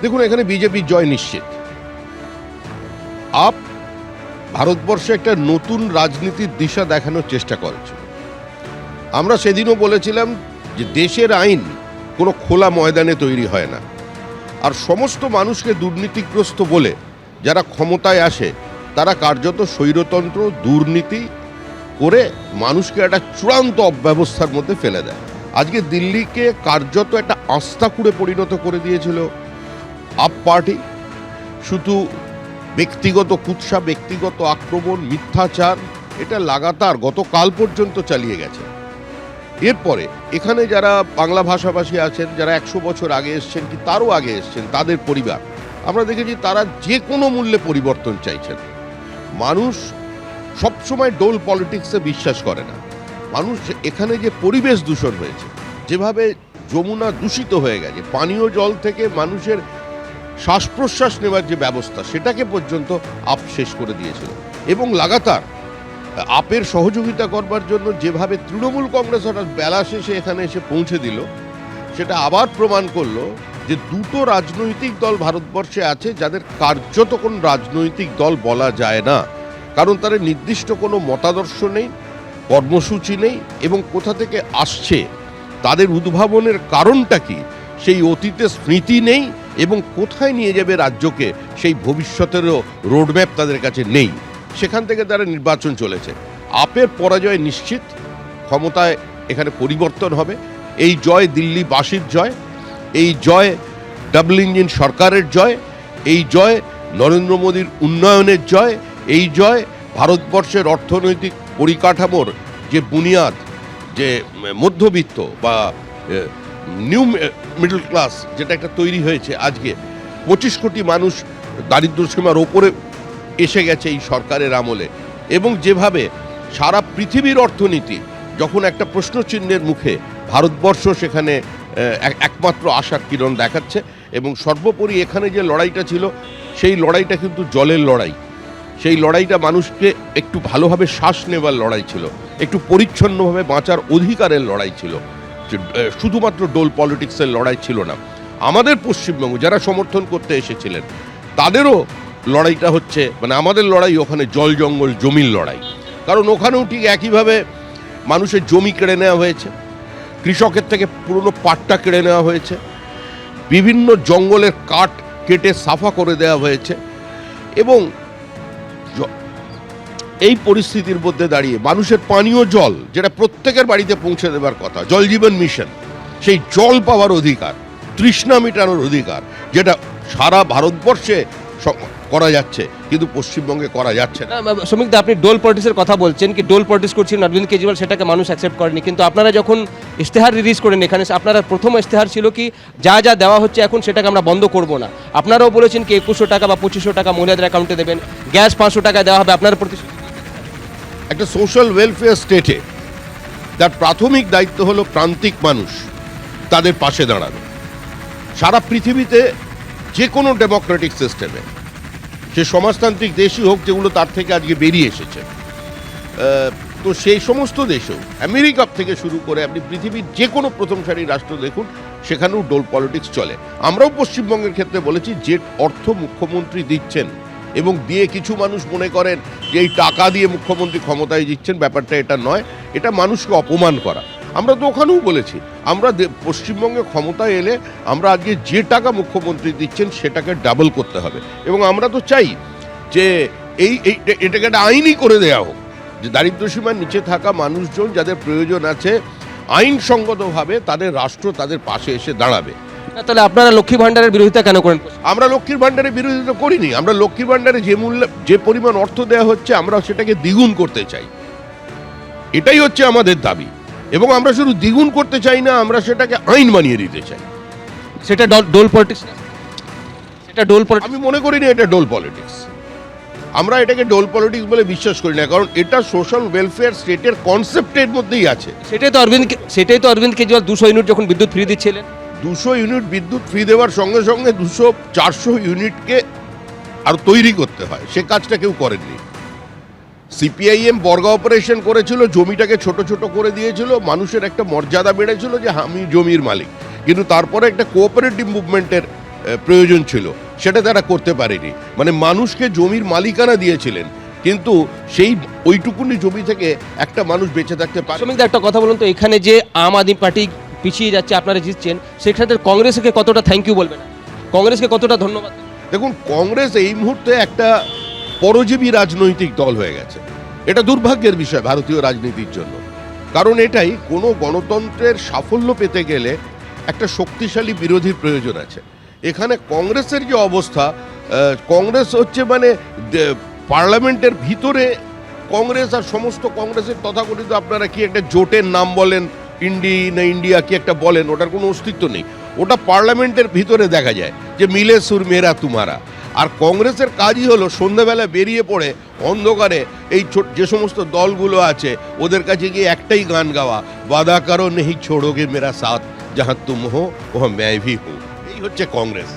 দেখুন, এখানে বিজেপির জয় নিশ্চিত। আপ ভারতবর্ষে একটা নতুন রাজনীতির দিশা দেখানোর চেষ্টা করেছিল। আমরা সেদিনও বলেছিলাম যে দেশের আইন কোনো খোলা ময়দানে তৈরি হয় না, আর সমস্ত মানুষকে দুর্নীতিগ্রস্ত বলে যারা ক্ষমতায় আসে তারা কার্যত স্বৈরতন্ত্র, দুর্নীতি করে মানুষকে একটা চূড়ান্ত অব্যবস্থার মধ্যে ফেলে দেয়। আজকে দিল্লিকে কার্যত একটা আস্তাকুড়ে পরিণত করে দিয়েছিল আপ পার্টি। শুধু ব্যক্তিগত কুৎসা, ব্যক্তিগত আক্রমণ, মিথ্যাচার, এটা লাগাতার গতকাল পর্যন্ত চালিয়ে গেছে। এরপরে এখানে যারা বাংলা ভাষাভাষী আছেন, যারা 100 বছর আগে এসছেন কি তারও আগে এসছেন, তাদের পরিবার, আমরা দেখেছি তারা যে কোনো মূল্যে পরিবর্তন চাইছেন। মানুষ সবসময় ডোল পলিটিক্সে বিশ্বাস করে না। মানুষ এখানে যে পরিবেশ দূষণ হয়েছে, যেভাবে যমুনা দূষিত হয়ে গেছে, পানীয় জল থেকে মানুষের শ্বাস প্রশ্বাস নেওয়ার যে ব্যবস্থা, সেটাকে পর্যন্ত আপ শেষ করে দিয়েছিল। এবং লাগাতার আপের সহযোগিতা করবার জন্য যেভাবে তৃণমূল কংগ্রেস হঠাৎ বেলা শেষে এখানে এসে পৌঁছে দিল, সেটা আবার প্রমাণ করলো যে দুটো রাজনৈতিক দল ভারতবর্ষে আছে যাদের কার্যত কোন রাজনৈতিক দল বলা যায় না, কারণ তাদের নির্দিষ্ট কোনো মতাদর্শ নেই, কর্মসূচি নেই, এবং কোথা থেকে আসছে, তাদের উদ্ভাবনের কারণটা কি, সেই অতীতের স্মৃতি নেই, এবং কোথায় নিয়ে যাবে রাজ্যকে সেই ভবিষ্যতেরও রোডম্যাপ তাদের কাছে নেই। সেখান থেকে তারা নির্বাচন চলেছে। আপের পরাজয় নিশ্চিত, ক্ষমতায় এখানে পরিবর্তন হবে। এই জয় দিল্লিবাসীর জয়, এই জয় ডাবল ইঞ্জিন সরকারের জয়, এই জয় নরেন্দ্র মোদীর উন্নয়নের জয়, এই জয় ভারতবর্ষের অর্থনৈতিক পরিকাঠামোর যে বুনিয়াদ, যে মধ্যবিত্ত বা নিউ মিডল ক্লাস যেটা একটা তৈরি হয়েছে, আজকে 25 কোটি মানুষ দারিদ্র্যসীমার ওপরে এসে গেছে এই সরকারের আমলে। এবং যেভাবে সারা পৃথিবীর অর্থনীতি যখন একটা প্রশ্নচিহ্নের মুখে, ভারতবর্ষ সেখানে একমাত্র আশার কিরণ দেখাচ্ছে। এবং সর্বোপরি এখানে যে লড়াইটা ছিল, সেই লড়াইটা কিন্তু জলের লড়াই। সেই লড়াইটা মানুষকে একটু ভালোভাবে শ্বাস নেবার লড়াই ছিল, একটু পরিচ্ছন্নভাবে বাঁচার অধিকারের লড়াই ছিল, শুধুমাত্র ডোল পলিটিক্সের লড়াই ছিল না। আমাদের পশ্চিমবঙ্গ যারা সমর্থন করতে এসেছিলেন তাদেরও লড়াইটা হচ্ছে, মানে আমাদের লড়াই ওখানে জল জঙ্গল জমির লড়াই। কারণ ওখানেও ঠিক একইভাবে মানুষের জমি কেড়ে নেওয়া হয়েছে, কৃষকের থেকে পুরনো পাটটা কেড়ে নেওয়া হয়েছে, বিভিন্ন জঙ্গলের কাঠ কেটে সাফা করে দেওয়া হয়েছে। এবং এই পরিস্থিতির মধ্যে দাঁড়িয়ে মানুষের পানীয় জল, যেটা প্রত্যেকের বাড়িতে পৌঁছে দেবার কথা, জল জীবন মিশন, সেই জল পাওয়ার অধিকার, তৃষ্ণা মেটানোর অধিকার, যেটা সারা ভারতবর্ষে করা যাচ্ছে কিন্তু পশ্চিমবঙ্গে করা যাচ্ছে না। শ্রমিক দা, আপনি ডোল পলিটিক্সের কথা বলছেন, কি ডোল পলিটিক্স করছেন অরবিন্দ কেজরিওয়াল, সেটাকে মানুষ অ্যাকসেপ্ট করেনি। কিন্তু আপনারা যখন ইশতেহার রিলিজ করেন এখানে, আপনারা প্রথম ইশতেহার ছিল কি যা যা দেওয়া হচ্ছে এখন সেটাকে আমরা বন্ধ করব না। আপনারাও বলেছেন কি 2100 টাকা বা 2500 টাকা মহিলাদের অ্যাকাউন্টে দেবেন, গ্যাস 500 টাকা দেওয়া হবে। আপনার প্রতি একটা সোশ্যাল ওয়েলফেয়ার স্টেটে তার প্রাথমিক দায়িত্ব হলো প্রান্তিক মানুষ, তাদের পাশে দাঁড়ানো। সারা পৃথিবীতে যে কোনো ডেমোক্রেটিক সিস্টেমে, সে সমাজতান্ত্রিক দেশই হোক যেগুলো তার থেকে আজকে বেরিয়ে এসেছে, তো সেই সমস্ত দেশেও, আমেরিকা থেকে শুরু করে আপনি পৃথিবীর যে কোনো প্রথম সারির রাষ্ট্র দেখুন, সেখানেও ডোল পলিটিক্স চলে। আমরাও পশ্চিমবঙ্গের ক্ষেত্রে বলেছি, যে অর্থ মুখ্যমন্ত্রী দিচ্ছেন এবং দিয়ে কিছু মানুষ মনে করেন যে এই টাকা দিয়ে মুখ্যমন্ত্রী ক্ষমতায় দিচ্ছেন, ব্যাপারটা এটা নয়, এটা মানুষকে অপমান করা। আমরা তো ওখানেও বলেছি, আমরা পশ্চিমবঙ্গে ক্ষমতায় এলে আমরা আজকে যে টাকা মুখ্যমন্ত্রী দিচ্ছেন সেটাকে ডাবল করতে হবে। এবং আমরা তো চাই যে এটাকে একটা আইনই করে দেওয়া হোক, যে দারিদ্র্যসীমার নিচে থাকা মানুষজন যাদের প্রয়োজন আছে, আইনসঙ্গতভাবে তাদের রাষ্ট্র তাদের পাশে এসে দাঁড়াবে। তাহলে আপনারা লক্ষ্মী ভাণ্ডারের বিরোধিতা কেন করেন? আমরা লক্ষ্মীর ভাণ্ডারের বিরোধিতা করিনি। আমরা লক্ষ্মীর ভাণ্ডারে যে পরিমাণ অর্থ দেওয়া হচ্ছে, আমরা সেটাকে দ্বিগুণ করতে চাই, এটাই হচ্ছে আমাদের দাবি। এবং আমরা শুধু দ্বিগুণ করতে চাই না, আমরা সেটাকে আইন বানিয়ে দিতে চাই। সেটা ডোল পলিটিক্স, সেটা ডোল পলিটিক্স আমি মনে করি না এটা ডোল পলিটিক্স। আমরা এটাকে ডোল পলিটিক্স বলে বিশ্বাস করি না, কারণ এটা সোশ্যাল ওয়েলফেয়ার স্টেটের কনসেপ্টের মধ্যেই আছে। সেটাই তো অরবিন্দ কেজরিওয়াল 200 ইউনিট যখন বিদ্যুৎ ফ্রি দিচ্ছিলেন, 200 ইউনিট বিদ্যুৎ ফ্রি দেওয়ার সঙ্গে সঙ্গে 200-400 ইউনিটকে আরো তৈরি করতে হয়, সে কাজটা কেউ করেননি। সিপিআইএম বর্গা অপারেশন করেছিল, জমিটাকে ছোট ছোট করে দিয়েছিল, মানুষের একটা মর্যাদা বেড়েছিল যে আমি জমির মালিক। কিন্তু তারপরে একটা কোঅপারেটিভ মুভমেন্টের প্রয়োজন ছিল সেটা তারা করতে পারেনি। মানে মানুষকে জমির মালিকানা দিয়েছিলেন, কিন্তু সেই ওইটুকুনি জমি থেকে একটা মানুষ বেঁচে থাকতে পারে। শ্রমিকদা একটা কথা বলুন তো, এখানে যে আম আদমি পার্টি পিছিয়ে যাচ্ছে, আপনারা জিতছেন, সেক্ষেত্রে কংগ্রেসকে কতটা থ্যাংক ইউ বলবেন, কংগ্রেসকে কতটা ধন্যবাদ? দেখুন, কংগ্রেস এই মুহূর্তে একটা পরজীবী রাজনৈতিক দল হয়ে গেছে। এটা দুর্ভাগ্যের বিষয় ভারতীয় রাজনীতির জন্য, কারণ এটাই কোনো গণতন্ত্রের সাফল্য পেতে গেলে একটা শক্তিশালী বিরোধীর প্রয়োজন আছে। এখানে কংগ্রেসের যে অবস্থা, কংগ্রেস হচ্ছে মানে পার্লামেন্টের ভিতরে কংগ্রেস আর সমস্ত কংগ্রেসের তথাকথিত আপনারা কি একটা জোটের নাম বলেন, ইন্ডিয়া কি একটা বলেন, ওটার কোনো অস্তিত্ব নেই। ওটা পার্লামেন্টের ভিতরে দেখা যায় যে মিলে সুর মেরা তুমারা। আর কংগ্রেসের কাজই হলো সন্ধ্যাবেলা বেরিয়ে পড়ে অন্ধকারে এই যে সমস্ত দলগুলো আছে ওদের কাছে গিয়ে একটাই গান গাওয়া, ওয়াদা করো নেহি ছোড়োগে মেরা সাথ, জাহাঁ তুম হো ওহা मैं भी हूं। এই হচ্ছে কংগ্রেস।